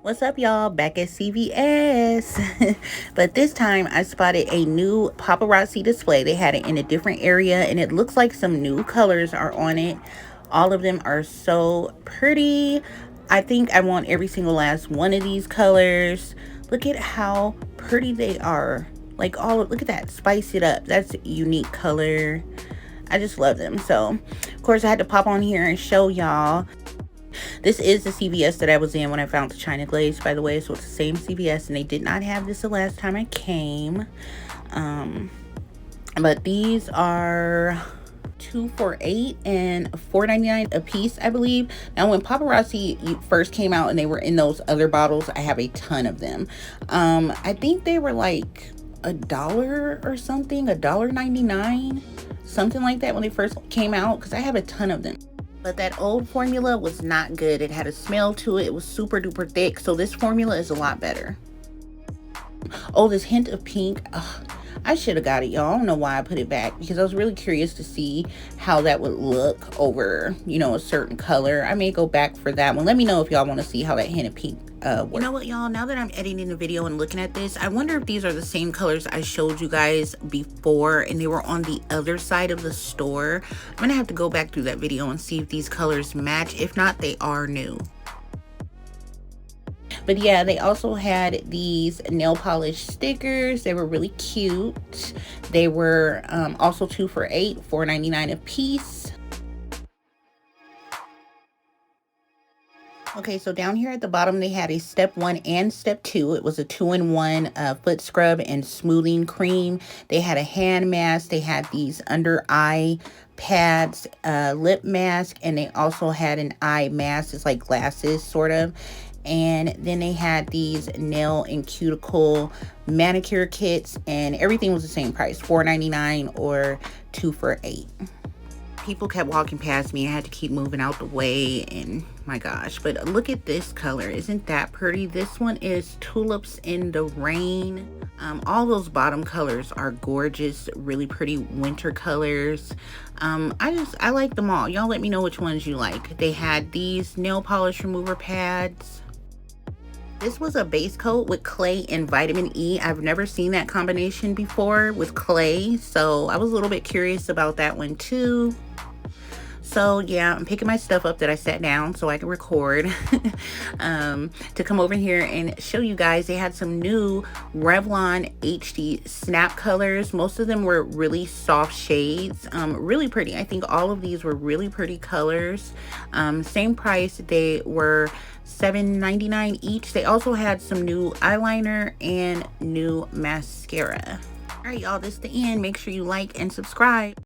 What's up, y'all? Back at CVS. But this time I spotted a new paparazzi display. They had it in a different area and it looks like some new colors are on it. All of them are so pretty. I think I want every single last one of these colors. Look at how pretty they are. Like look at that, spice it up. That's a unique color. I just love them. So of course I had to pop on here and show y'all. This is the CVS that I was in when I found the China Glaze, by the way. So it's the same CVS, and they did not have this the last time I came. But these are 2 for $8 and $4.99 a piece, I believe. Now, when Paparazzi first came out and they were in those other bottles, I have a ton of them. I think they were like $1 or something, $1.99, something like that when they first came out, because I have a ton of them. But that old formula was not good. It had a smell to it. It was super duper thick. So this formula is a lot better. Oh, this hint of pink. Ugh, I should have got it, y'all. I don't know why I put it back, because I was really curious to see how that would look over, you know, a certain color. I may go back for that one. Let me know if y'all want to see how that hint of pink works. You know what, y'all? Now that I'm editing the video and looking at this, I wonder if these are the same colors I showed you guys before and they were on the other side of the store. I'm gonna have to go back through that video and see if these colors match. If not, they are new. But yeah, they also had these nail polish stickers. They were really cute. They were also 2 for $8, $4.99 a piece. Okay, so down here at the bottom, they had a step 1 and step 2. It was a 2-in-1 foot scrub and smoothing cream. They had a hand mask. They had these under eye pads, lip mask, and they also had an eye mask. It's like glasses, sort of. And then they had these nail and cuticle manicure kits, and everything was the same price, $4.99 or 2 for $8. People kept walking past me. I had to keep moving out the way, and my gosh. But look at this color. Isn't that pretty? This one is Tulips in the Rain. All those bottom colors are gorgeous, really pretty winter colors. I like them all. Y'all let me know which ones you like. They had these nail polish remover pads. This was a base coat with clay and vitamin E. I've never seen that combination before with clay, so I was a little bit curious about that one too. So yeah, I'm picking my stuff up that I sat down so I can record to come over here and show you guys. They had some new Revlon HD snap colors. Most of them were really soft shades, really pretty. I think all of these were really pretty colors. Same price. They were $7.99 each. They also had some new eyeliner and new mascara. All right, y'all, this is the end. Make sure you like and subscribe.